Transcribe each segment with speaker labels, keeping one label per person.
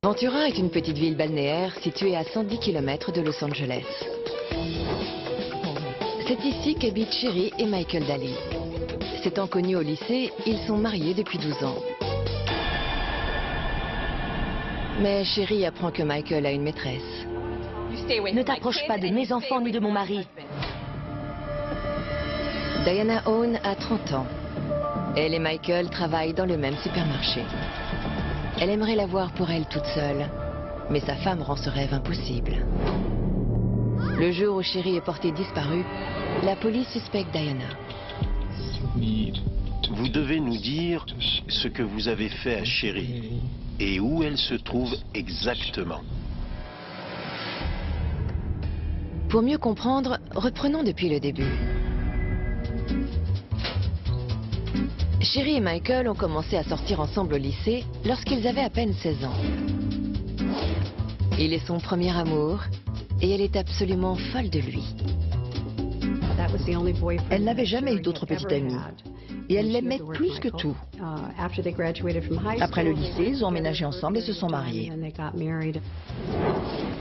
Speaker 1: Ventura est une petite ville balnéaire située à 110 km de Los Angeles. C'est ici qu'habitent Sherry et Michael Daly. S'étant connus au lycée, ils sont mariés depuis 12 ans. Mais Sherry apprend que Michael a une maîtresse.
Speaker 2: Ne t'approche pas de mes enfants ni de mon mari.
Speaker 1: Diana Owen a 30 ans. Elle et Michael travaillent dans le même supermarché. Elle aimerait l'avoir pour elle toute seule, mais sa femme rend ce rêve impossible. Le jour où Sherry est portée disparue, la police suspecte Diana.
Speaker 3: Vous devez nous dire ce que vous avez fait à Sherry et où elle se trouve exactement.
Speaker 1: Pour mieux comprendre, reprenons depuis le début. Sherry et Michael ont commencé à sortir ensemble au lycée lorsqu'ils avaient à peine 16 ans. Il est son premier amour et elle est absolument folle de lui.
Speaker 4: Elle n'avait jamais eu d'autre petite amie. Et elle l'aimait plus que tout. Après le lycée, ils ont emménagé ensemble et se sont mariés.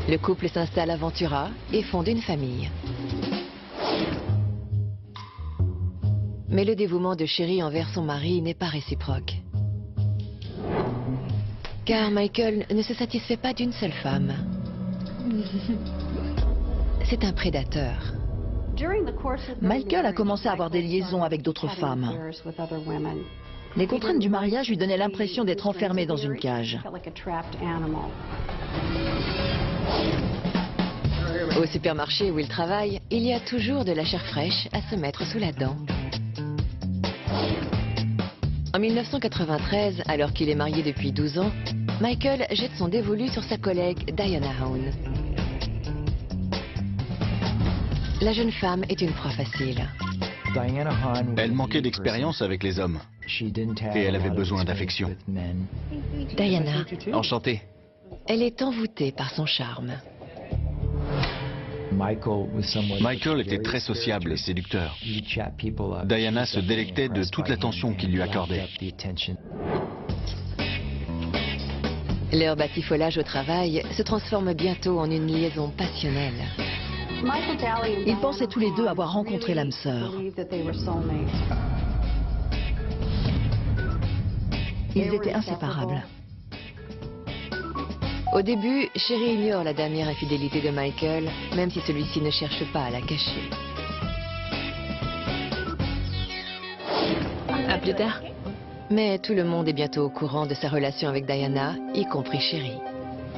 Speaker 1: Le couple s'installe à Ventura et fonde une famille. Mais le dévouement de Sherry envers son mari n'est pas réciproque. Car Michael ne se satisfait pas d'une seule femme. C'est un prédateur.
Speaker 4: Michael a commencé à avoir des liaisons avec d'autres femmes. Les contraintes du mariage lui donnaient l'impression d'être enfermé dans une cage.
Speaker 1: Au supermarché où il travaille, il y a toujours de la chair fraîche à se mettre sous la dent. En 1993, alors qu'il est marié depuis 12 ans, Michael jette son dévolu sur sa collègue Diana Owen. La jeune femme est une proie facile.
Speaker 5: Elle manquait d'expérience avec les hommes. Et elle avait besoin d'affection.
Speaker 1: Diana,
Speaker 5: Enchanté.
Speaker 1: elle est envoûtée par son charme.
Speaker 5: Michael était très sociable et séducteur. Diana se délectait de toute l'attention qu'il lui accordait.
Speaker 1: Leur batifolage au travail se transforme bientôt en une liaison passionnelle.
Speaker 4: Ils pensaient tous les deux avoir rencontré l'âme sœur. Ils étaient inséparables.
Speaker 1: Au début, Sherry ignore la dernière infidélité de Michael, même si celui-ci ne cherche pas à la cacher.
Speaker 2: À plus tard.
Speaker 1: Mais tout le monde est bientôt au courant de sa relation avec Diana, y compris Sherry.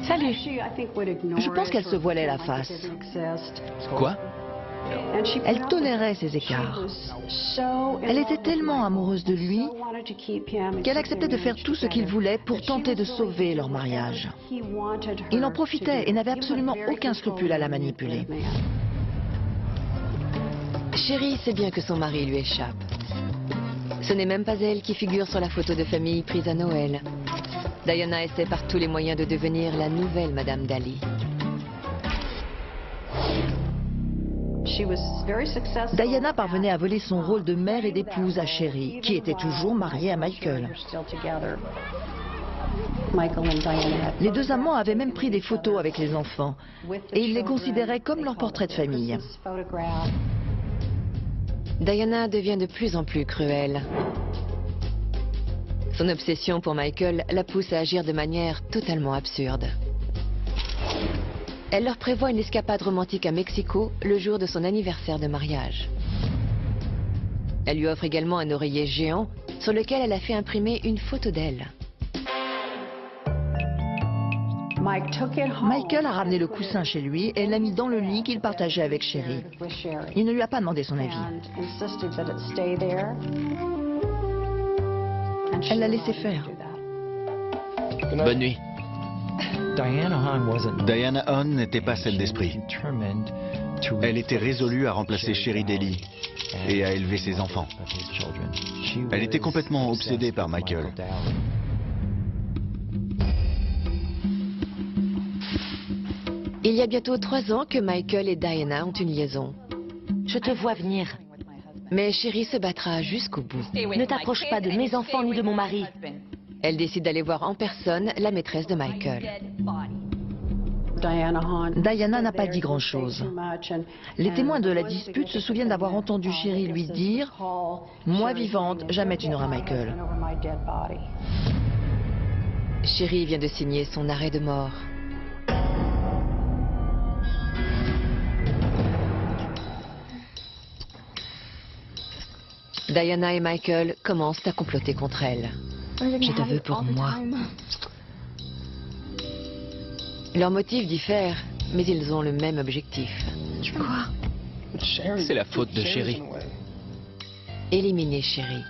Speaker 2: Salut.
Speaker 4: Je pense qu'elle se voilait la face.
Speaker 5: Quoi?
Speaker 4: Elle tolérait ses écarts. Elle était tellement amoureuse de lui qu'elle acceptait de faire tout ce qu'il voulait pour tenter de sauver leur mariage. Il en profitait et n'avait absolument aucun scrupule à la manipuler.
Speaker 1: Sherry sait bien que son mari lui échappe. Ce n'est même pas elle qui figure sur la photo de famille prise à Noël. Diana essaie par tous les moyens de devenir la nouvelle Madame Daly.
Speaker 4: Diana parvenait à voler son rôle de mère et d'épouse à Sherry, qui était toujours mariée à Michael. Les deux amants avaient même pris des photos avec les enfants, et ils les considéraient comme leur portrait de famille.
Speaker 1: Diana devient de plus en plus cruelle. Son obsession pour Michael la pousse à agir de manière totalement absurde. Elle leur prévoit une escapade romantique à Mexico le jour de son anniversaire de mariage. Elle lui offre également un oreiller géant sur lequel elle a fait imprimer une photo d'elle.
Speaker 4: Michael a ramené le coussin chez lui et l'a mis dans le lit qu'il partageait avec Sherry. Il ne lui a pas demandé son avis. Elle l'a laissé faire.
Speaker 5: Bonne nuit. Diana Owen n'était pas celle d'esprit. Elle était résolue à remplacer Sherry Daly et à élever ses enfants. Elle était complètement obsédée par Michael.
Speaker 1: Il y a bientôt 3 ans que Michael et Diana ont une liaison.
Speaker 2: Je te vois venir.
Speaker 1: Mais Sherry se battra jusqu'au bout.
Speaker 2: Ne t'approche pas de mes enfants ni de mon mari.
Speaker 1: Elle décide d'aller voir en personne la maîtresse de Michael.
Speaker 4: Diana n'a pas dit grand-chose. Les témoins de la dispute se souviennent d'avoir entendu Sherry lui dire « Moi vivante, jamais tu n'auras Michael ».
Speaker 1: Sherry vient de signer son arrêt de mort. Diana et Michael commencent à comploter contre elle. Je te veux pour moi. Leurs motifs diffèrent, mais ils ont le même objectif.
Speaker 4: Quoi?
Speaker 6: C'est la faute de Sherry.
Speaker 1: Éliminer Sherry.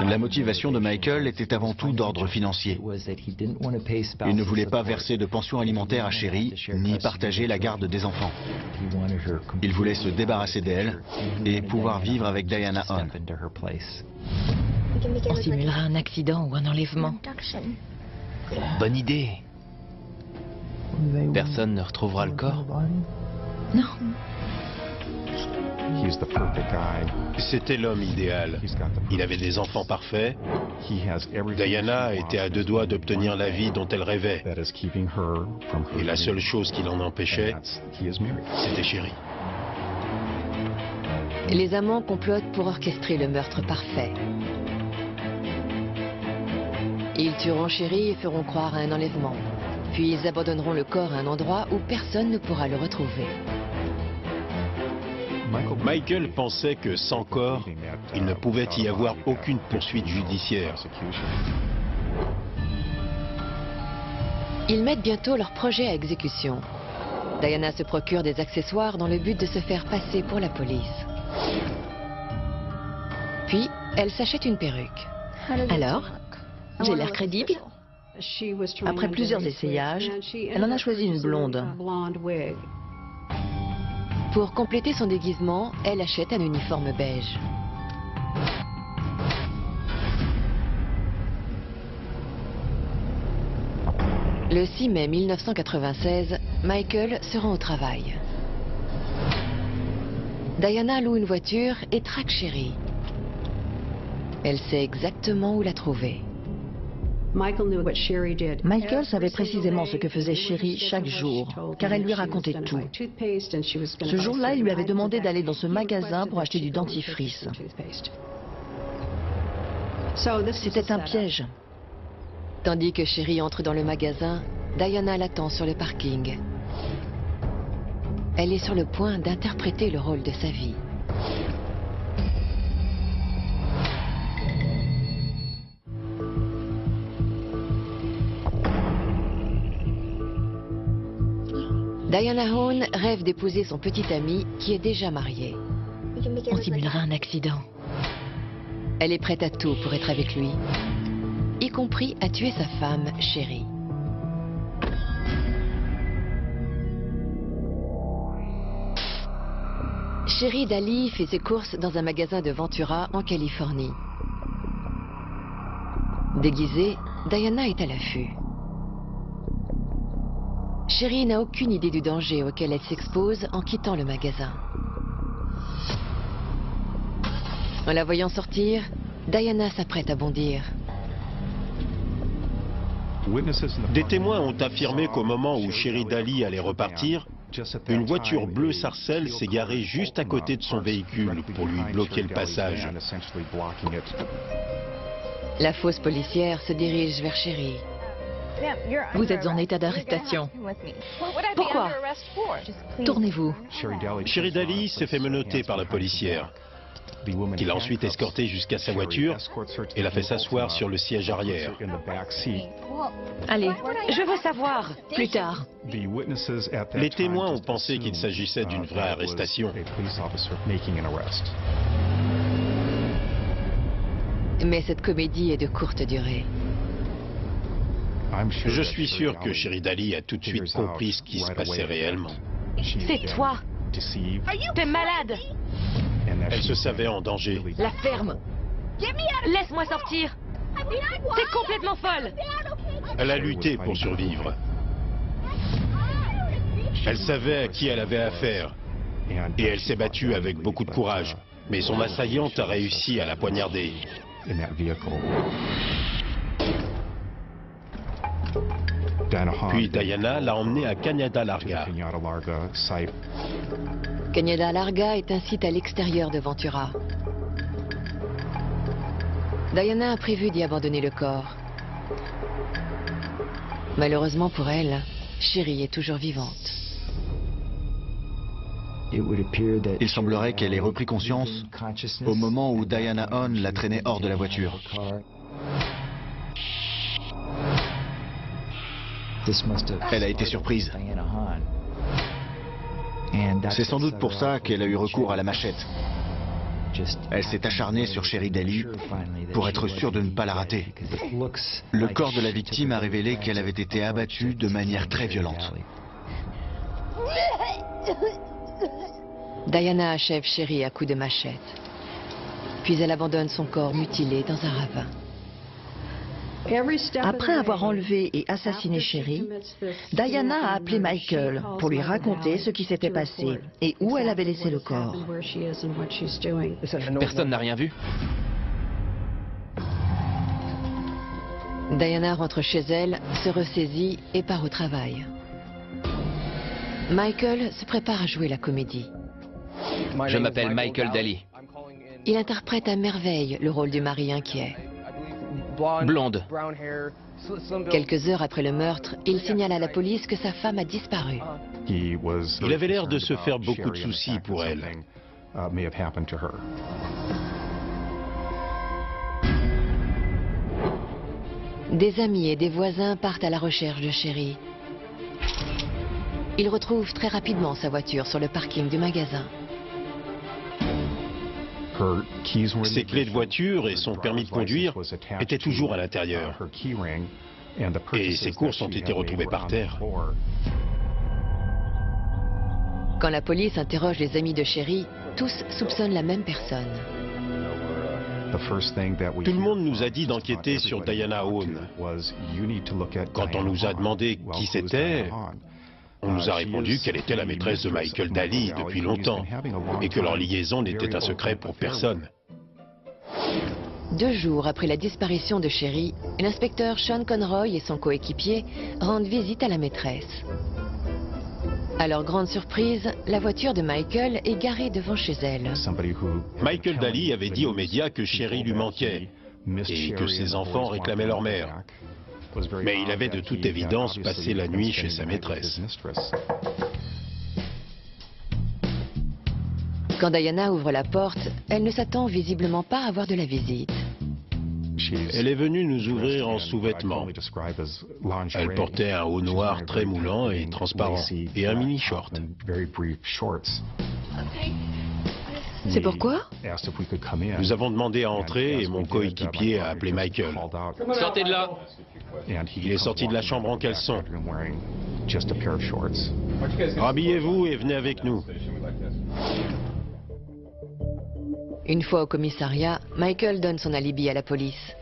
Speaker 5: La motivation de Michael était avant tout d'ordre financier. Il ne voulait pas verser de pension alimentaire à Sherry, ni partager la garde des enfants. Il voulait se débarrasser d'elle et pouvoir vivre avec Diana Hahn.
Speaker 1: On simulera un accident ou un enlèvement.
Speaker 6: Bonne idée. Personne ne retrouvera le corps.
Speaker 1: Non.
Speaker 3: C'était l'homme idéal. Il avait des enfants parfaits. Diana était à deux doigts d'obtenir la vie dont elle rêvait. Et la seule chose qui l'en empêchait, c'était Sherry.
Speaker 1: Les amants complotent pour orchestrer le meurtre parfait. Ils tueront Sherry et feront croire à un enlèvement. Puis ils abandonneront le corps à un endroit où personne ne pourra le retrouver.
Speaker 3: Michael pensait que sans corps, il ne pouvait y avoir aucune poursuite judiciaire.
Speaker 1: Ils mettent bientôt leur projet à exécution. Diana se procure des accessoires dans le but de se faire passer pour la police. Puis, elle s'achète une perruque. Alors, j'ai l'air crédible?
Speaker 4: Après plusieurs essayages, elle en a choisi une blonde.
Speaker 1: Pour compléter son déguisement, elle achète un uniforme beige. Le 6 mai 1996, Michael se rend au travail. Diana loue une voiture et traque Sherry. Elle sait exactement où la trouver.
Speaker 4: Michael savait précisément ce que faisait Sherry chaque jour, car elle lui racontait tout. Ce jour-là, il lui avait demandé d'aller dans ce magasin pour acheter du dentifrice. C'était un piège.
Speaker 1: Tandis que Sherry entre dans le magasin, Diana l'attend sur le parking. Elle est sur le point d'interpréter le rôle de sa vie. Diana Hahn rêve d'épouser son petit ami qui est déjà marié. On simulera un accident. Elle est prête à tout pour être avec lui, y compris à tuer sa femme, Sherry. Sherry Daly fait ses courses dans un magasin de Ventura en Californie. Déguisée, Diana est à l'affût. Sherry n'a aucune idée du danger auquel elle s'expose en quittant le magasin. En la voyant sortir, Diana s'apprête à bondir.
Speaker 3: Des témoins ont affirmé qu'au moment où Sherry Daly allait repartir, une voiture bleue sarcelle s'est garée juste à côté de son véhicule pour lui bloquer le passage.
Speaker 1: La fausse policière se dirige vers Sherry.
Speaker 2: Vous êtes en état d'arrestation.
Speaker 1: Pourquoi?
Speaker 2: Tournez-vous.
Speaker 3: Sherry Daly s'est fait menotter par la policière, qui l'a ensuite escortée jusqu'à sa voiture et l'a fait s'asseoir sur le siège arrière.
Speaker 2: Allez, je veux savoir. Plus tard.
Speaker 3: Les témoins ont pensé qu'il s'agissait d'une vraie arrestation.
Speaker 1: Mais cette comédie est de courte durée.
Speaker 3: Je suis sûr que Sherry Daly a tout de suite compris ce qui se passait réellement.
Speaker 2: C'est toi. T'es malade.
Speaker 3: Elle se savait en danger.
Speaker 2: La ferme. Laisse-moi sortir. T'es complètement folle.
Speaker 3: Elle a lutté pour survivre. Elle savait à qui elle avait affaire. Et elle s'est battue avec beaucoup de courage. Mais son assaillante a réussi à la poignarder. Puis Diana l'a emmené à Cañada Larga.
Speaker 1: Cañada Larga est un site à l'extérieur de Ventura. Diana a prévu d'y abandonner le corps. Malheureusement pour elle, Sherry est toujours vivante.
Speaker 5: Il semblerait qu'elle ait repris conscience au moment où Diana Hahn la traînait hors de la voiture. Elle a été surprise. C'est sans doute pour ça qu'elle a eu recours à la machette. Elle s'est acharnée sur Sherry Daly pour être sûre de ne pas la rater. Le corps de la victime a révélé qu'elle avait été abattue de manière très violente.
Speaker 1: Diana achève Sherry à coups de machette. Puis elle abandonne son corps mutilé dans un ravin.
Speaker 4: Après avoir enlevé et assassiné Sherry, Diana a appelé Michael pour lui raconter ce qui s'était passé et où elle avait laissé le corps.
Speaker 6: Personne n'a rien vu.
Speaker 1: Diana rentre chez elle, se ressaisit et part au travail. Michael se prépare à jouer la comédie.
Speaker 6: Je m'appelle Michael Daly.
Speaker 1: Il interprète à merveille le rôle du mari inquiet.
Speaker 6: Blonde.
Speaker 1: Quelques heures après le meurtre, il signale à la police que sa femme a disparu.
Speaker 3: Il avait l'air de se faire beaucoup de soucis pour elle.
Speaker 1: Des amis et des voisins partent à la recherche de Sherry. Ils retrouvent très rapidement sa voiture sur le parking du magasin.
Speaker 3: Ses clés de voiture et son permis de conduire étaient toujours à l'intérieur. Et ses courses ont été retrouvées par terre.
Speaker 1: Quand la police interroge les amis de Sherry, tous soupçonnent la même personne.
Speaker 3: Tout le monde nous a dit d'enquêter sur Diana Hahn. Quand on nous a demandé qui c'était, on nous a répondu qu'elle était la maîtresse de Michael Daly depuis longtemps et que leur liaison n'était un secret pour personne.
Speaker 1: 2 jours après la disparition de Sherry, l'inspecteur Sean Conroy et son coéquipier rendent visite à la maîtresse. À leur grande surprise, la voiture de Michael est garée devant chez elle.
Speaker 3: Michael Daly avait dit aux médias que Sherry lui manquait et que ses enfants réclamaient leur mère. Mais il avait de toute évidence passé la nuit chez sa maîtresse.
Speaker 1: Quand Diana ouvre la porte, elle ne s'attend visiblement pas à avoir de la visite.
Speaker 3: Elle est venue nous ouvrir en sous-vêtements. Elle portait un haut noir très moulant et transparent et un mini-short.
Speaker 1: C'est pourquoi?
Speaker 3: Nous avons demandé à entrer et mon coéquipier a appelé Michael.
Speaker 6: Sortez de là.
Speaker 3: Il est sorti de la chambre en caleçon. Rhabillez-vous et venez avec nous.
Speaker 1: Une fois au commissariat, Michael donne son alibi à la police.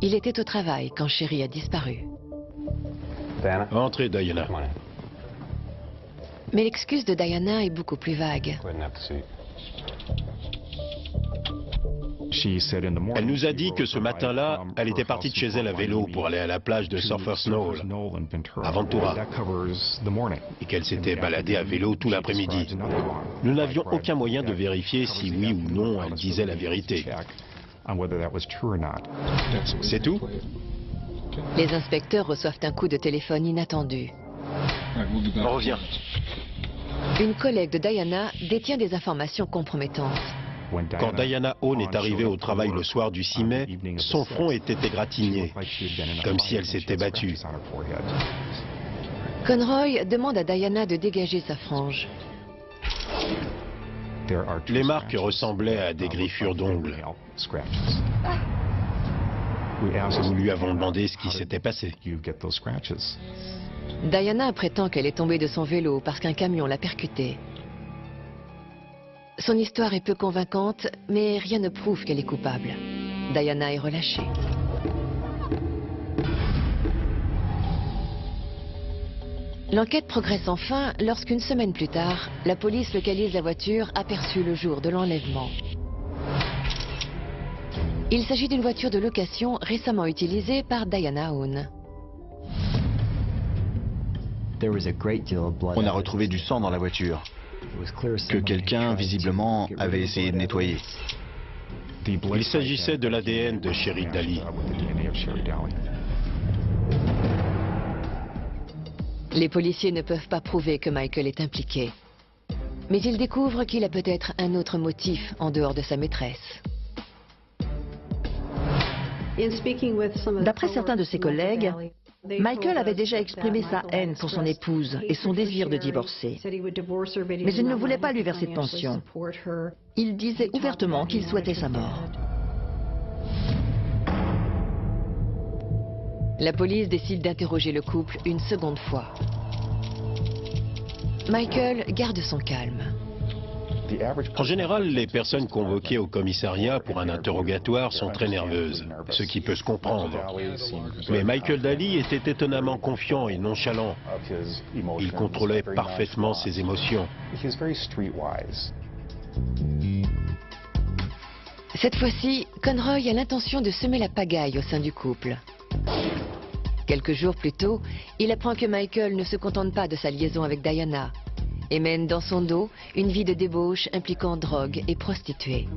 Speaker 1: Il était au travail quand Sherry a disparu.
Speaker 3: Entrez, Diana.
Speaker 1: Mais l'excuse de Diana est beaucoup plus vague.
Speaker 3: Elle nous a dit que ce matin-là, elle était partie de chez elle à vélo pour aller à la plage de Surfers Knoll, à Ventura, et qu'elle s'était baladée à vélo tout l'après-midi. Nous n'avions aucun moyen de vérifier si oui ou non elle disait la vérité. C'est tout?
Speaker 1: Les inspecteurs reçoivent un coup de téléphone inattendu.
Speaker 6: On revient.
Speaker 1: Une collègue de Diana détient des informations compromettantes.
Speaker 3: Quand Diana Hahn est arrivée au travail le soir du 6 mai, son front était égratigné, comme si elle s'était battue.
Speaker 1: Conroy demande à Diana de dégager sa frange.
Speaker 3: Les marques ressemblaient à des griffures d'ongles. Nous lui avons demandé ce qui s'était passé.
Speaker 1: Diana prétend qu'elle est tombée de son vélo parce qu'un camion l'a percutée. Son histoire est peu convaincante, mais rien ne prouve qu'elle est coupable. Diana est relâchée. L'enquête progresse enfin lorsqu'une semaine plus tard, la police localise la voiture aperçue le jour de l'enlèvement. Il s'agit d'une voiture de location récemment utilisée par Diana Own.
Speaker 5: On a retrouvé du sang dans la voiture, que quelqu'un, visiblement, avait essayé de nettoyer.
Speaker 3: Il s'agissait de l'ADN de Cheryl Daly.
Speaker 1: Les policiers ne peuvent pas prouver que Michael est impliqué. Mais ils découvrent qu'il a peut-être un autre motif en dehors de sa maîtresse.
Speaker 4: D'après certains de ses collègues, Michael avait déjà exprimé sa haine pour son épouse et son désir de divorcer. Mais il ne voulait pas lui verser de pension. Il disait ouvertement qu'il souhaitait sa mort.
Speaker 1: La police décide d'interroger le couple une seconde fois. Michael garde son calme.
Speaker 3: En général, les personnes convoquées au commissariat pour un interrogatoire sont très nerveuses, ce qui peut se comprendre. Mais Michael Daly était étonnamment confiant et nonchalant. Il contrôlait parfaitement ses émotions.
Speaker 1: Cette fois-ci, Conroy a l'intention de semer la pagaille au sein du couple. Quelques jours plus tôt, il apprend que Michael ne se contente pas de sa liaison avec Diana et mène dans son dos une vie de débauche impliquant drogue et prostituées.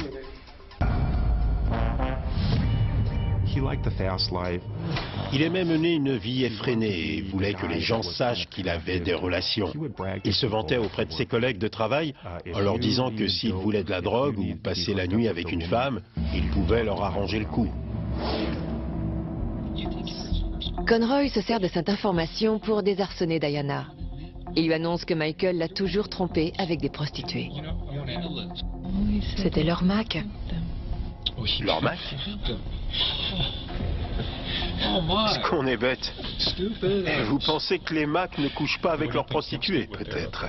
Speaker 3: Il aimait mener une vie effrénée et voulait que les gens sachent qu'il avait des relations. Il se vantait auprès de ses collègues de travail en leur disant que s'il voulait de la drogue ou passer la nuit avec une femme, il pouvait leur arranger le coup.
Speaker 1: Conroy se sert de cette information pour désarçonner Diana. Il lui annonce que Michael l'a toujours trompée avec des prostituées.
Speaker 2: C'était leur Mac.
Speaker 3: Leur Mac? Est-ce qu'on est bête? Vous pensez que les Macs ne couchent pas avec leurs prostituées, peut-être?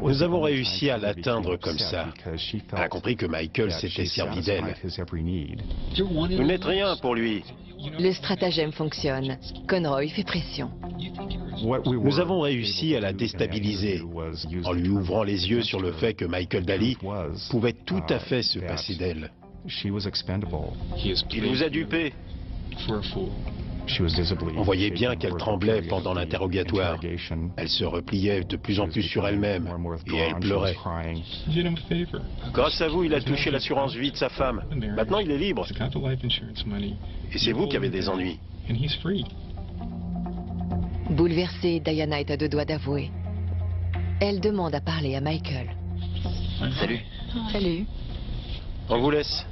Speaker 3: Nous avons réussi à l'atteindre comme ça. Elle a compris que Michael s'était servi d'elle. Vous n'êtes rien pour lui.
Speaker 1: Le stratagème fonctionne. Conroy fait pression.
Speaker 3: Nous avons réussi à la déstabiliser en lui ouvrant les yeux sur le fait que Michael Daly pouvait tout à fait se passer d'elle. Il vous a dupé. On voyait bien qu'elle tremblait pendant l'interrogatoire. Elle se repliait de plus en plus sur elle-même et elle pleurait. Grâce à vous, il a touché l'assurance vie de sa femme. Maintenant, il est libre. Et c'est vous qui avez des ennuis.
Speaker 1: Bouleversée, Diana est à deux doigts d'avouer. Elle demande à parler à Michael.
Speaker 6: Salut.
Speaker 2: Salut.
Speaker 3: On vous laisse.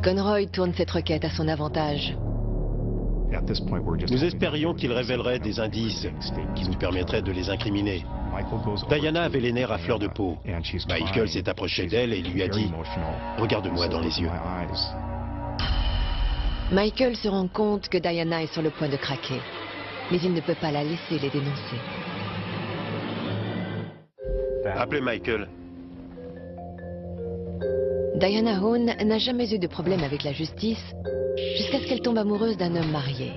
Speaker 1: Conroy tourne cette requête à son avantage.
Speaker 3: Nous espérions qu'il révélerait des indices qui nous permettraient de les incriminer. Diana avait les nerfs à fleur de peau. Michael s'est approché d'elle et lui a dit « Regarde-moi dans les yeux ».
Speaker 1: Michael se rend compte que Diana est sur le point de craquer. Mais il ne peut pas la laisser les dénoncer.
Speaker 3: Appelez Michael.
Speaker 1: Diana Own n'a jamais eu de problème avec la justice jusqu'à ce qu'elle tombe amoureuse d'un homme marié.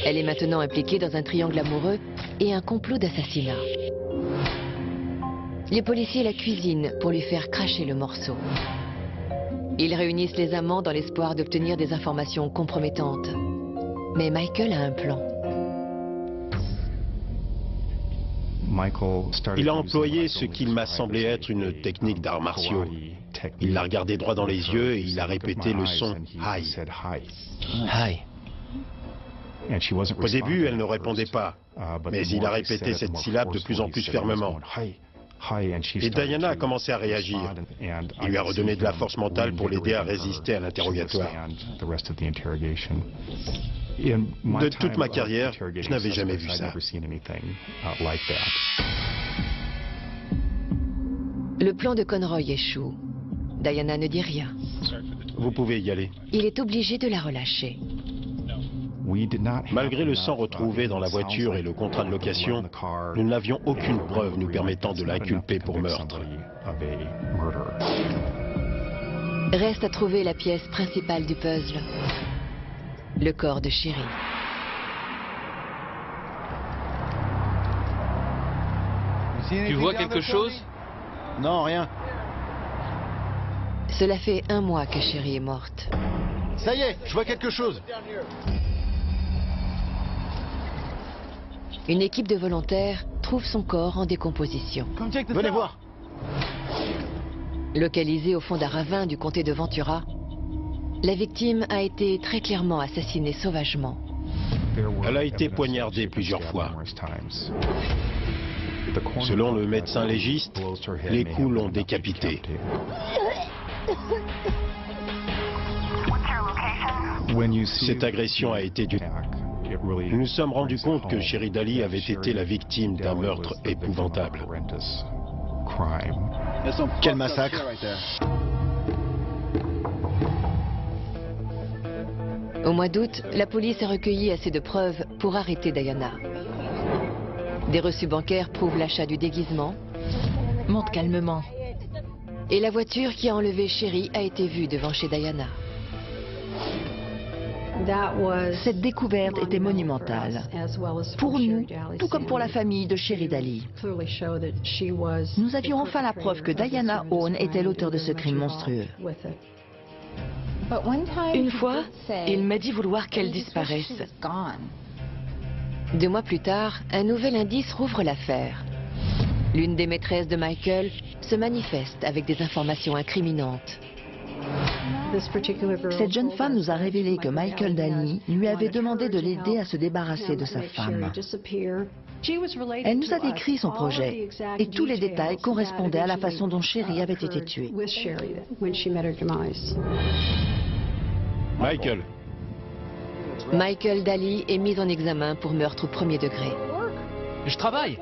Speaker 1: Elle est maintenant impliquée dans un triangle amoureux et un complot d'assassinat. Les policiers la cuisinent pour lui faire cracher le morceau. Ils réunissent les amants dans l'espoir d'obtenir des informations compromettantes. Mais Michael a un plan.
Speaker 3: Il a employé ce qu'il m'a semblé être une technique d'arts martiaux. Il l'a regardé droit dans les yeux et il a répété le son « Hi ».
Speaker 6: Hi.
Speaker 3: Au début, elle ne répondait pas, mais il a répété cette syllabe de plus en plus fermement. Et Diana a commencé à réagir. Il lui a redonné de la force mentale pour l'aider à résister à l'interrogatoire. De toute ma carrière, je n'avais jamais vu ça.
Speaker 1: Le plan de Conroy échoue. Diana ne dit rien.
Speaker 3: Vous pouvez y aller.
Speaker 1: Il est obligé de la relâcher.
Speaker 3: Malgré le sang retrouvé dans la voiture et le contrat de location, nous n'avions aucune preuve nous permettant de l'inculper pour meurtre.
Speaker 1: Reste à trouver la pièce principale du puzzle. Le corps de Cheryl.
Speaker 6: Tu vois quelque chose?
Speaker 5: Non, rien.
Speaker 1: Cela fait 1 mois que Sherry est morte.
Speaker 5: Ça y est, je vois quelque chose.
Speaker 1: Une équipe de volontaires trouve son corps en décomposition.
Speaker 5: Venez voir.
Speaker 1: Localisée au fond d'un ravin du comté de Ventura, la victime a été très clairement assassinée sauvagement.
Speaker 3: Elle a été poignardée plusieurs fois. Selon le médecin légiste, les coups l'ont décapitée. Cette agression a été d'une... Nous nous sommes rendus compte que Sherry Daly avait été la victime d'un meurtre épouvantable.
Speaker 5: Quel massacre.
Speaker 1: Au mois d'août, la police a recueilli assez de preuves pour arrêter Diana. Des reçus bancaires prouvent l'achat du déguisement.
Speaker 2: Monte calmement.
Speaker 1: Et la voiture qui a enlevé Sherry a été vue devant chez Diana.
Speaker 4: Cette découverte était monumentale. Pour nous, tout comme pour la famille de Sherry Daly. Nous avions enfin la preuve que Diana Owen était l'auteur de ce crime monstrueux.
Speaker 2: Une fois, il m'a dit vouloir qu'elle disparaisse.
Speaker 1: 2 mois plus tard, un nouvel indice rouvre l'affaire. L'une des maîtresses de Michael se manifeste avec des informations incriminantes.
Speaker 4: Cette jeune femme nous a révélé que Michael Daly lui avait demandé de l'aider à se débarrasser de sa femme. Elle nous a décrit son projet et tous les détails correspondaient à la façon dont Sherry avait été tuée.
Speaker 1: Michael Daly est mis en examen pour meurtre au 1er degré.
Speaker 6: Je travaille.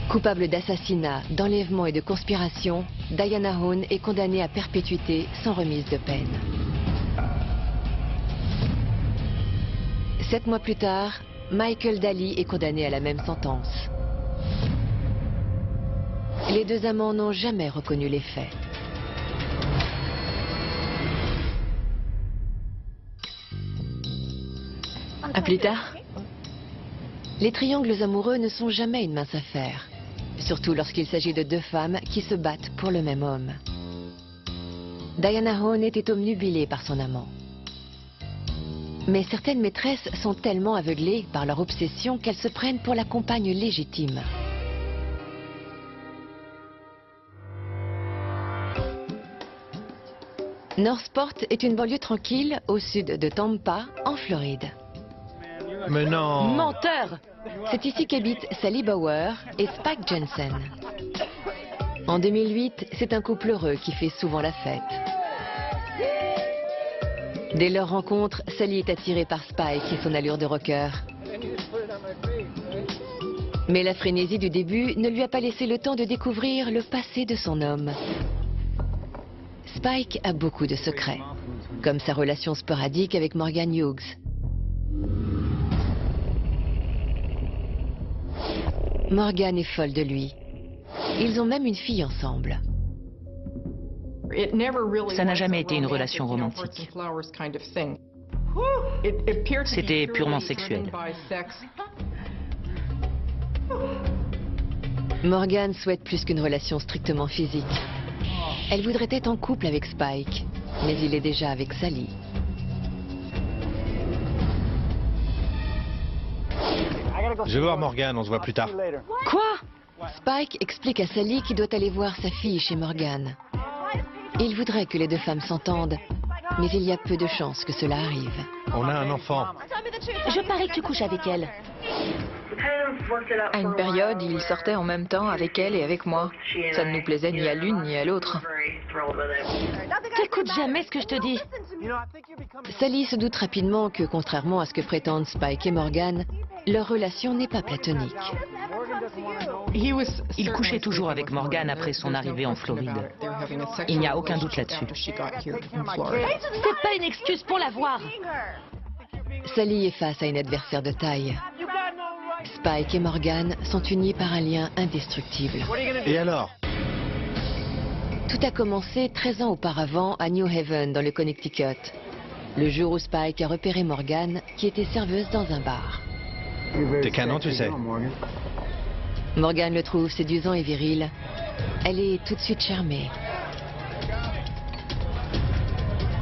Speaker 1: Coupable d'assassinat, d'enlèvement et de conspiration, Diana Owen est condamnée à perpétuité sans remise de peine. 7 mois plus tard, Michael Daly est condamné à la même sentence. Les 2 amants n'ont jamais reconnu les faits. À plus tard. Les triangles amoureux ne sont jamais une mince affaire. Surtout lorsqu'il s'agit de 2 femmes qui se battent pour le même homme. Diana Owen était obnubilée par son amant. Mais certaines maîtresses sont tellement aveuglées par leur obsession qu'elles se prennent pour la compagne légitime. Northport est une banlieue tranquille au sud de Tampa, en Floride.
Speaker 5: Mais non.
Speaker 2: Menteur!
Speaker 1: C'est ici qu'habitent Sally Bauer et Spike Jensen. En 2008, c'est un couple heureux qui fait souvent la fête. Dès leur rencontre, Sally est attirée par Spike et son allure de rocker. Mais la frénésie du début ne lui a pas laissé le temps de découvrir le passé de son homme. Spike a beaucoup de secrets, comme sa relation sporadique avec Morgan Hughes. Morgan est folle de lui. Ils ont même une fille ensemble.
Speaker 2: Ça n'a jamais été une relation romantique. C'était purement sexuel.
Speaker 1: Morgan souhaite plus qu'une relation strictement physique. Elle voudrait être en couple avec Spike, mais il est déjà avec Sally.
Speaker 5: Je vais voir Morgan, on se voit plus tard.
Speaker 1: Quoi? Spike explique à Sally qu'il doit aller voir sa fille chez Morgan. Il voudrait que les 2 femmes s'entendent, mais il y a peu de chances que cela arrive.
Speaker 5: On a un enfant.
Speaker 2: Je parie que tu couches avec elle.
Speaker 7: À une période, il sortait en même temps avec elle et avec moi. Ça ne nous plaisait ni à l'une ni à l'autre.
Speaker 2: T'écoutes jamais ce que je te dis.
Speaker 1: Sally se doute rapidement que, contrairement à ce que prétendent Spike et Morgan, leur relation n'est pas platonique.
Speaker 2: Il couchait toujours avec Morgan après son arrivée en Floride. Il n'y a aucun doute là-dessus. C'est pas une excuse pour la voir.
Speaker 1: Sally est face à une adversaire de taille. Spike et Morgan sont unis par un lien indestructible.
Speaker 5: Et alors?
Speaker 1: Tout a commencé 13 ans auparavant à New Haven, dans le Connecticut. Le jour où Spike a repéré Morgan, qui était serveuse dans un bar.
Speaker 5: T'es canon, tu sais.
Speaker 1: Morgan le trouve séduisant et viril. Elle est tout de suite charmée.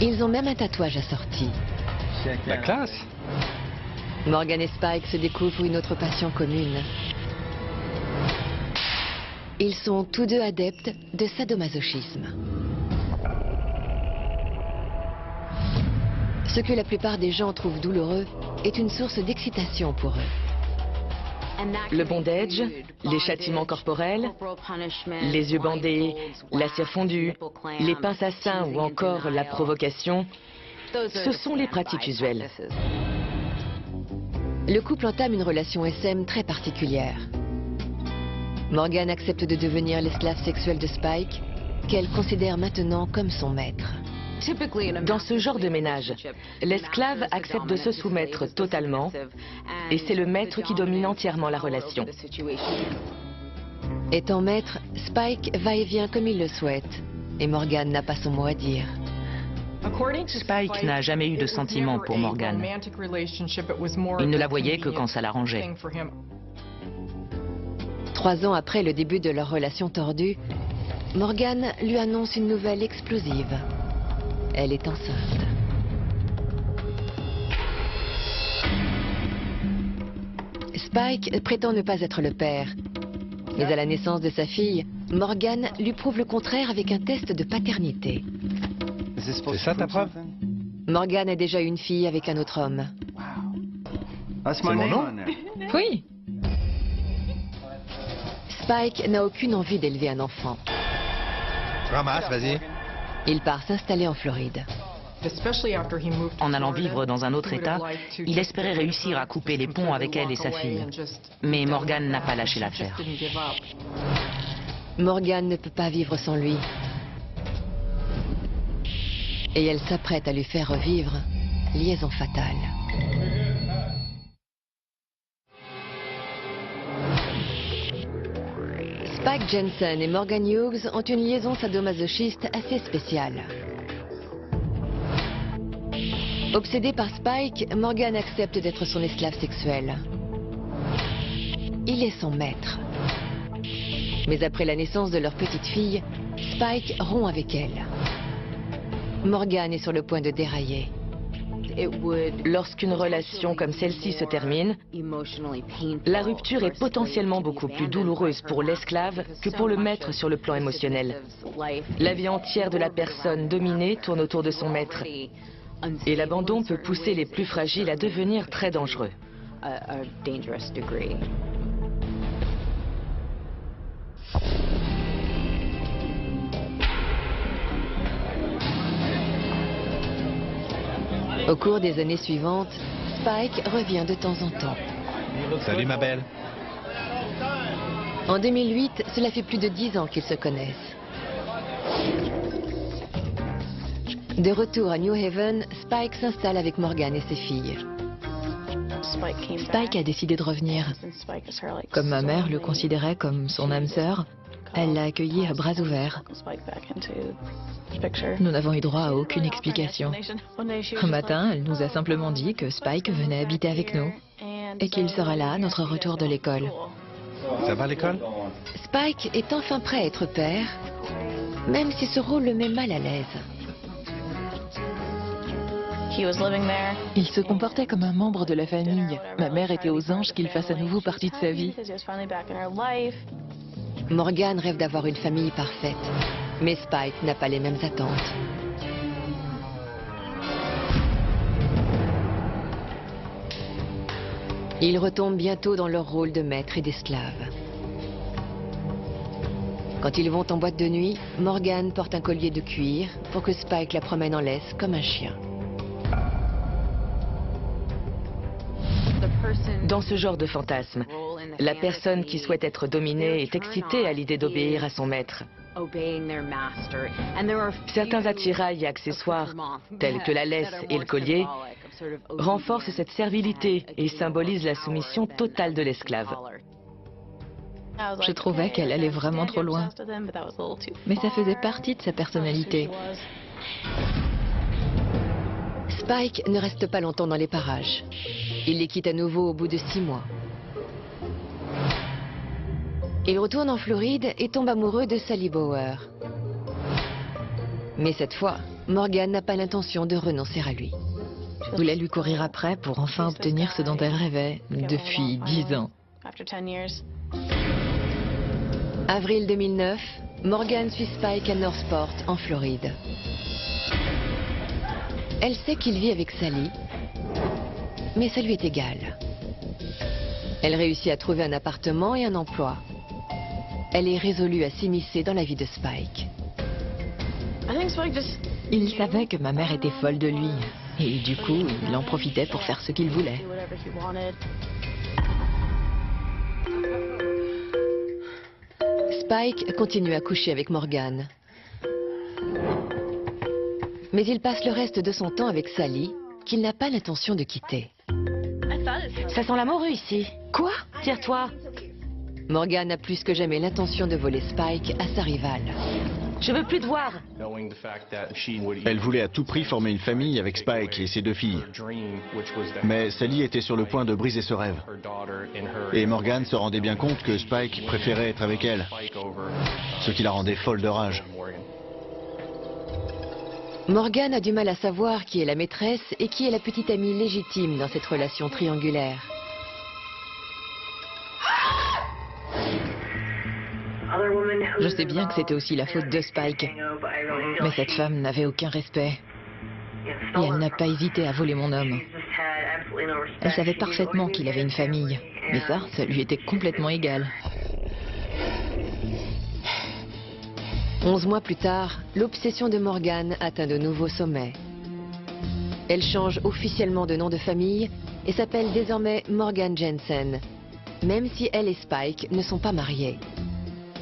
Speaker 1: Ils ont même un tatouage assorti.
Speaker 8: La classe.
Speaker 1: Morgan et Spike se découvrent une autre passion commune. Ils sont tous deux adeptes de sadomasochisme. Ce que la plupart des gens trouvent douloureux est une source d'excitation pour eux.
Speaker 2: Le bondage, les châtiments corporels, les yeux bandés, la cire fondue, les pinces à seins ou encore la provocation, ce sont les pratiques usuelles.
Speaker 1: Le couple entame une relation SM très particulière. Morgan accepte de devenir l'esclave sexuelle de Spike, qu'elle considère maintenant comme son maître.
Speaker 2: Dans ce genre de ménage, l'esclave accepte de se soumettre totalement et c'est le maître qui domine entièrement la relation.
Speaker 1: Étant maître, Spike va et vient comme il le souhaite et Morgan n'a pas son mot à dire.
Speaker 2: Spike n'a jamais eu de sentiment pour Morgan. Il ne la voyait que quand ça l'arrangeait.
Speaker 1: 3 ans après le début de leur relation tordue, Morgan lui annonce une nouvelle explosive. Elle est enceinte. Spike prétend ne pas être le père. Mais à la naissance de sa fille, Morgan lui prouve le contraire avec un test de paternité.
Speaker 8: C'est ça ta preuve?
Speaker 1: Morgan a déjà eu une fille avec un autre homme.
Speaker 8: C'est mon nom?
Speaker 1: Oui. Spike n'a aucune envie d'élever un enfant.
Speaker 8: Ramasse, vas-y.
Speaker 1: Il part s'installer en Floride.
Speaker 2: En allant vivre dans un autre État, il espérait réussir à couper les ponts avec elle et sa fille. Mais Morgan n'a pas lâché l'affaire.
Speaker 1: Morgan ne peut pas vivre sans lui. Et elle s'apprête à lui faire revivre liaison fatale. Spike Jensen et Morgan Hughes ont une liaison sadomasochiste assez spéciale. Obsédé par Spike, Morgan accepte d'être son esclave sexuel. Il est son maître. Mais après la naissance de leur petite fille, Spike rompt avec elle. Morgan est sur le point de dérailler.
Speaker 2: Lorsqu'une relation comme celle-ci se termine, la rupture est potentiellement beaucoup plus douloureuse pour l'esclave que pour le maître sur le plan émotionnel. La vie entière de la personne dominée tourne autour de son maître. Et l'abandon peut pousser les plus fragiles à devenir très dangereux.
Speaker 1: Au cours des années suivantes, Spike revient de temps en temps.
Speaker 8: Salut ma belle.
Speaker 1: En 2008, cela fait plus de 10 ans qu'ils se connaissent. De retour à New Haven, Spike s'installe avec Morgan et ses filles. Spike a décidé de revenir. Comme ma mère le considérait comme son âme sœur, elle l'a accueilli à bras ouverts. Nous n'avons eu droit à aucune explication. Un matin, elle nous a simplement dit que Spike venait habiter avec nous et qu'il sera là à notre retour de l'école.
Speaker 8: Ça va l'école?
Speaker 1: Spike est enfin prêt à être père, même si ce rôle le met mal à l'aise.
Speaker 9: Il se comportait comme un membre de la famille. Ma mère était aux anges qu'il fasse à nouveau partie de sa vie.
Speaker 1: Morgan rêve d'avoir une famille parfaite, mais Spike n'a pas les mêmes attentes. Ils retombent bientôt dans leur rôle de maître et d'esclave. Quand ils vont en boîte de nuit, Morgan porte un collier de cuir pour que Spike la promène en laisse comme un chien.
Speaker 2: Dans ce genre de fantasme, la personne qui souhaite être dominée est excitée à l'idée d'obéir à son maître. Certains attirails et accessoires, tels que la laisse et le collier, renforcent cette servilité et symbolisent la soumission totale de l'esclave.
Speaker 9: Je trouvais qu'elle allait vraiment trop loin. Mais ça faisait partie de sa personnalité.
Speaker 1: Spike ne reste pas longtemps dans les parages. Il les quitte à nouveau au bout de 6 mois. Il retourne en Floride et tombe amoureux de Sally Bauer. Mais cette fois, Morgan n'a pas l'intention de renoncer à lui.
Speaker 9: Il voulait lui courir après pour enfin obtenir ce dont elle rêvait depuis 10 ans.
Speaker 1: Avril 2009, Morgan suit Spike à Northport, en Floride. Elle sait qu'il vit avec Sally, mais ça lui est égal. Elle réussit à trouver un appartement et un emploi. Elle est résolue à s'immiscer dans la vie de Spike.
Speaker 9: Il savait que ma mère était folle de lui, et du coup, il en profitait pour faire ce qu'il voulait.
Speaker 1: Spike continue à coucher avec Morgan. Mais il passe le reste de son temps avec Sally, qu'il n'a pas l'intention de quitter.
Speaker 2: Ça sent la morue ici.
Speaker 1: Quoi?
Speaker 2: Tire-toi.
Speaker 1: Morgan a plus que jamais l'intention de voler Spike à sa rivale.
Speaker 2: Je veux plus te voir.
Speaker 5: Elle voulait à tout prix former une famille avec Spike et ses 2 filles. Mais Sally était sur le point de briser ce rêve. Et Morgan se rendait bien compte que Spike préférait être avec elle, ce qui la rendait folle de rage.
Speaker 1: Morgan a du mal à savoir qui est la maîtresse et qui est la petite amie légitime dans cette relation triangulaire.
Speaker 9: Je sais bien que c'était aussi la faute de Spike, mais cette femme n'avait aucun respect. Et elle n'a pas hésité à voler mon homme. Elle savait parfaitement qu'il avait une famille, mais ça lui était complètement égal.
Speaker 1: 11 mois plus tard, l'obsession de Morgan atteint de nouveaux sommets. Elle change officiellement de nom de famille et s'appelle désormais Morgan Jensen, même si elle et Spike ne sont pas mariés.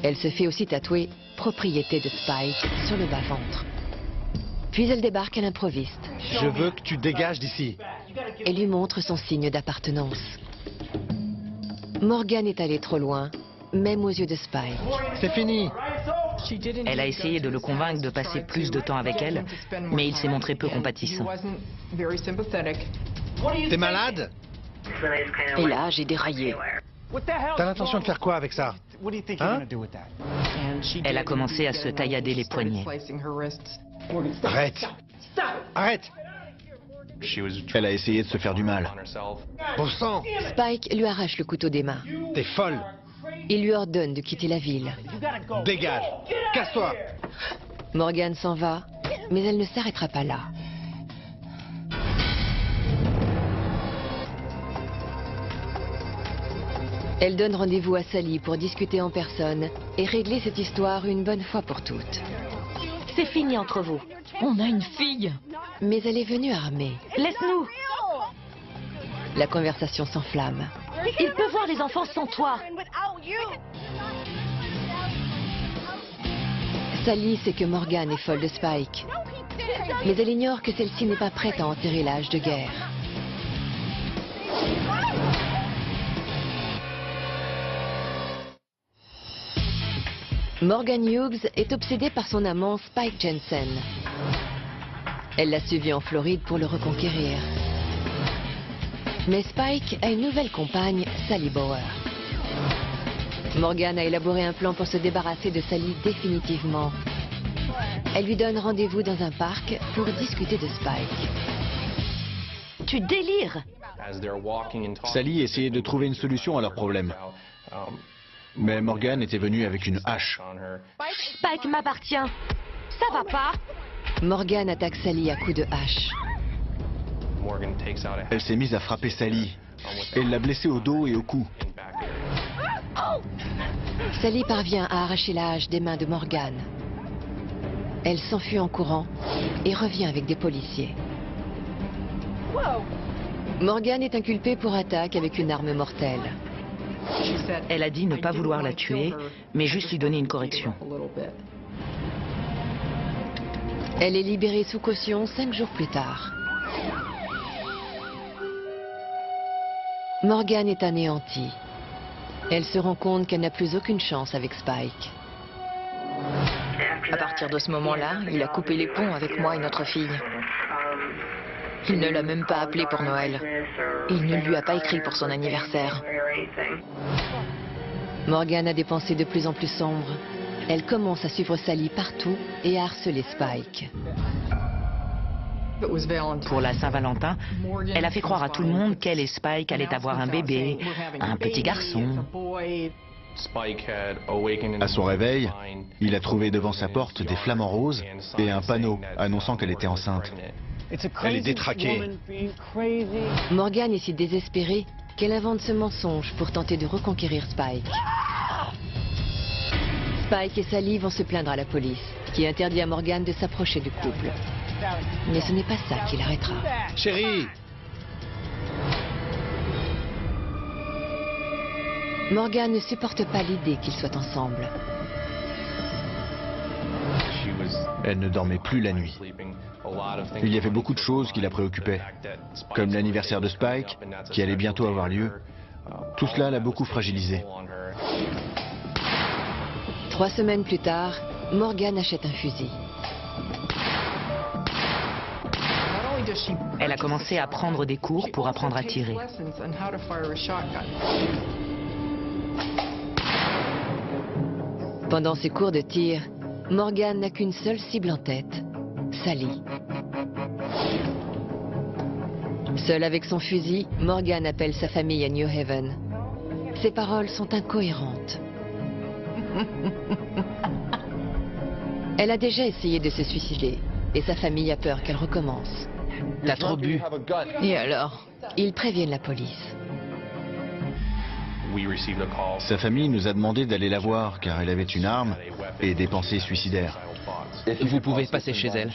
Speaker 1: Elle se fait aussi tatouer « Propriété de Spike » sur le bas-ventre. Puis elle débarque à l'improviste.
Speaker 8: Je veux que tu dégages d'ici.
Speaker 1: Et lui montre son signe d'appartenance. Morgan est allée trop loin, même aux yeux de Spike.
Speaker 8: C'est fini.
Speaker 2: Elle a essayé de le convaincre de passer plus de temps avec elle, mais il s'est montré peu compatissant.
Speaker 8: T'es malade?
Speaker 9: Et là, j'ai déraillé.
Speaker 8: T'as l'intention de faire quoi avec ça? Hein?
Speaker 2: Elle a commencé à se taillader les poignets.
Speaker 8: Arrête! Arrête!
Speaker 5: Elle a essayé de se faire du mal.
Speaker 8: Bon sang!
Speaker 1: Spike lui arrache le couteau des mains.
Speaker 8: T'es folle!
Speaker 1: Il lui ordonne de quitter la ville.
Speaker 8: Dégage! Casse-toi!
Speaker 1: Morgan s'en va, mais elle ne s'arrêtera pas là. Elle donne rendez-vous à Sally pour discuter en personne et régler cette histoire une bonne fois pour toutes.
Speaker 2: C'est fini entre vous.
Speaker 9: On a une fille.
Speaker 1: Mais elle est venue armée.
Speaker 2: Laisse-nous.
Speaker 1: La conversation s'enflamme.
Speaker 2: Il peut voir les enfants sans toi.
Speaker 1: Sally sait que Morgan est folle de Spike. Mais elle ignore que celle-ci n'est pas prête à enterrer l'âge de guerre. Morgan Hughes est obsédée par son amant Spike Jensen. Elle l'a suivi en Floride pour le reconquérir. Mais Spike a une nouvelle compagne, Sally Bauer. Morgan a élaboré un plan pour se débarrasser de Sally définitivement. Elle lui donne rendez-vous dans un parc pour discuter de Spike.
Speaker 2: Tu délires.
Speaker 5: Sally essayait de trouver une solution à leur problème. Mais Morgan était venu avec une hache.
Speaker 2: Spike m'appartient. Ça va pas?
Speaker 1: Morgan attaque Sally à coups de hache.
Speaker 5: Elle s'est mise à frapper Sally. Elle l'a blessée au dos et au cou.
Speaker 1: Sally parvient à arracher la hache des mains de Morgan. Elle s'enfuit en courant et revient avec des policiers. Morgan est inculpée pour attaque avec une arme mortelle.
Speaker 2: Elle a dit ne pas vouloir la tuer, mais juste lui donner une correction.
Speaker 1: Elle est libérée sous caution 5 jours plus tard. Morgan est anéantie. Elle se rend compte qu'elle n'a plus aucune chance avec Spike.
Speaker 9: À partir de ce moment-là, il a coupé les ponts avec moi et notre fille. Il ne l'a même pas appelée pour Noël. Il ne lui a pas écrit pour son anniversaire.
Speaker 1: Morgan a des pensées de plus en plus sombres. Elle commence à suivre Sally partout et à harceler Spike.
Speaker 2: Pour la Saint-Valentin, elle a fait croire à tout le monde qu'elle et Spike allaient avoir un bébé, un petit garçon.
Speaker 5: À son réveil, il a trouvé devant sa porte des flamants roses et un panneau annonçant qu'elle était enceinte.
Speaker 3: Elle est détraquée.
Speaker 1: Morgan est si désespérée qu'elle invente ce mensonge pour tenter de reconquérir Spike. Spike et Sally vont se plaindre à la police, qui interdit à Morgan de s'approcher du couple. Mais ce n'est pas ça qui l'arrêtera.
Speaker 3: Chérie!
Speaker 1: Morgan ne supporte pas l'idée qu'ils soient ensemble.
Speaker 5: Elle ne dormait plus la nuit. Il y avait beaucoup de choses qui la préoccupaient, comme l'anniversaire de Spike, qui allait bientôt avoir lieu. Tout cela l'a beaucoup fragilisée.
Speaker 1: 3 semaines plus tard, Morgan achète un fusil.
Speaker 2: Elle a commencé à prendre des cours pour apprendre à tirer.
Speaker 1: Pendant ses cours de tir, Morgan n'a qu'une seule cible en tête, Sally. Seule avec son fusil, Morgan appelle sa famille à New Haven. Ses paroles sont incohérentes. Elle a déjà essayé de se suicider et sa famille a peur qu'elle recommence.
Speaker 2: T'as trop bu.
Speaker 1: Et alors? Ils préviennent la police.
Speaker 5: Sa famille nous a demandé d'aller la voir car elle avait une arme et des pensées suicidaires.
Speaker 6: Vous pouvez passer chez elle.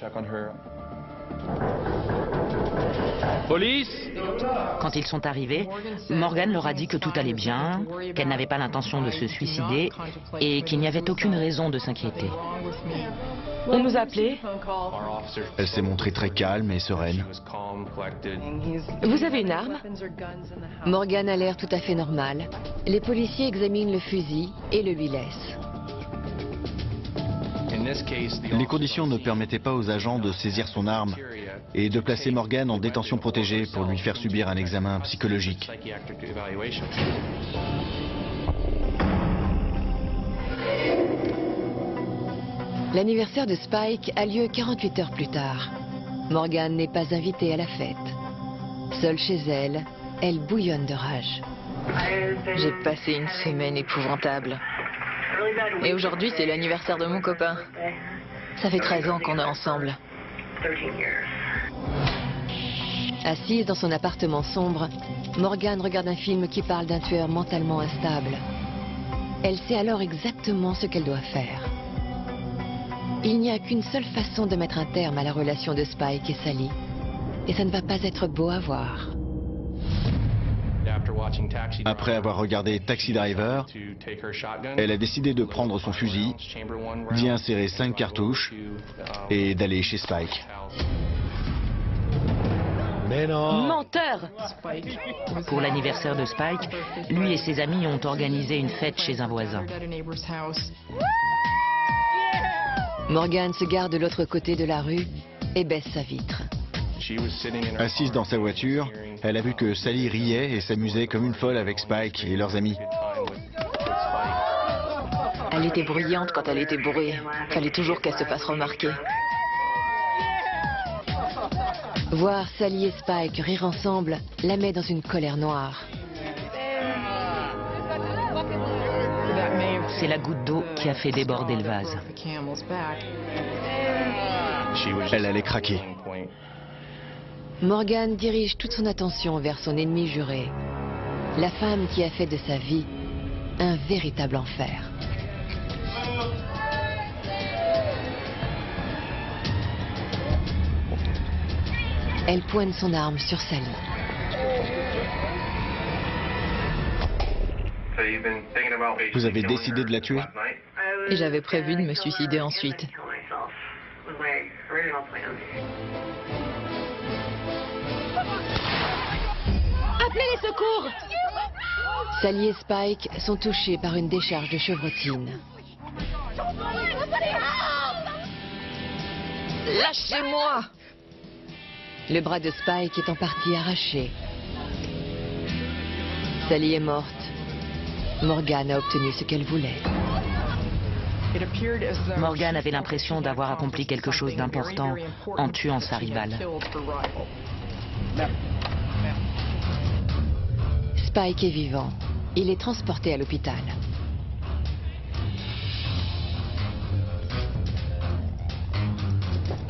Speaker 3: Police!
Speaker 2: Quand ils sont arrivés, Morgan leur a dit que tout allait bien, qu'elle n'avait pas l'intention de se suicider et qu'il n'y avait aucune raison de s'inquiéter. On nous a appelés.
Speaker 5: Elle s'est montrée très calme et sereine.
Speaker 2: Vous avez une arme?
Speaker 1: Morgan a l'air tout à fait normal. Les policiers examinent le fusil et le lui laissent.
Speaker 5: Les conditions ne permettaient pas aux agents de saisir son arme et de placer Morgan en détention protégée pour lui faire subir un examen psychologique.
Speaker 1: L'anniversaire de Spike a lieu 48 heures plus tard. Morgan n'est pas invitée à la fête. Seule chez elle, elle bouillonne de rage.
Speaker 9: J'ai passé une semaine épouvantable. Et aujourd'hui, c'est l'anniversaire de mon copain. Ça fait 13 ans qu'on est ensemble.
Speaker 1: Assise dans son appartement sombre, Morgan regarde un film qui parle d'un tueur mentalement instable. Elle sait alors exactement ce qu'elle doit faire. Il n'y a qu'une seule façon de mettre un terme à la relation de Spike et Sally. Et ça ne va pas être beau à voir.
Speaker 5: Après avoir regardé Taxi Driver, elle a décidé de prendre son fusil, d'y insérer 5 cartouches et d'aller chez Spike.
Speaker 3: Mais non!
Speaker 2: Menteur! Pour l'anniversaire de Spike, lui et ses amis ont organisé une fête chez un voisin.
Speaker 1: Morgan se gare de l'autre côté de la rue et baisse sa vitre.
Speaker 5: Assise dans sa voiture, elle a vu que Sally riait et s'amusait comme une folle avec Spike et leurs amis.
Speaker 9: Elle était bruyante quand elle était bourrée. Fallait toujours qu'elle se fasse remarquer.
Speaker 1: Voir Sally et Spike rire ensemble la met dans une colère noire.
Speaker 2: C'est la goutte d'eau qui a fait déborder le vase.
Speaker 5: Elle allait craquer.
Speaker 1: Morgan dirige toute son attention vers son ennemi juré, la femme qui a fait de sa vie un véritable enfer. Elle pointe son arme sur Sally.
Speaker 5: Vous avez décidé de la tuer?
Speaker 9: Et j'avais prévu de me suicider ensuite.
Speaker 1: Appelez les secours! Sally et Spike sont touchés par une décharge de chevrotine.
Speaker 9: Lâchez-moi!
Speaker 1: Le bras de Spike est en partie arraché. Sally est morte. Morgan a obtenu ce qu'elle voulait.
Speaker 2: Morgan avait l'impression d'avoir accompli quelque chose d'important en tuant sa rivale.
Speaker 1: Spike est vivant. Il est transporté à l'hôpital.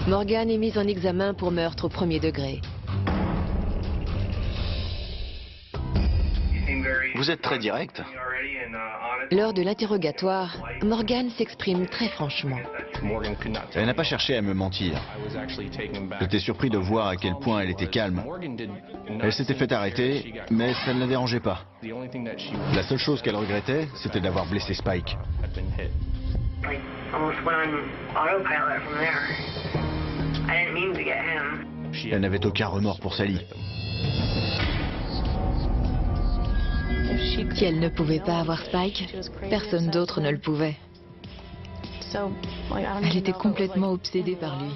Speaker 1: Morgan est mise en examen pour meurtre au premier degré.
Speaker 5: Vous êtes très direct.
Speaker 1: Lors de l'interrogatoire, Morgan s'exprime très franchement.
Speaker 5: Elle n'a pas cherché à me mentir. J'étais surpris de voir à quel point elle était calme. Elle s'était fait arrêter, mais ça ne la dérangeait pas. La seule chose qu'elle regrettait, c'était d'avoir blessé Spike. Elle n'avait aucun remords pour Sally.
Speaker 9: Si elle ne pouvait pas avoir Spike, personne d'autre ne le pouvait. Elle était complètement obsédée par lui.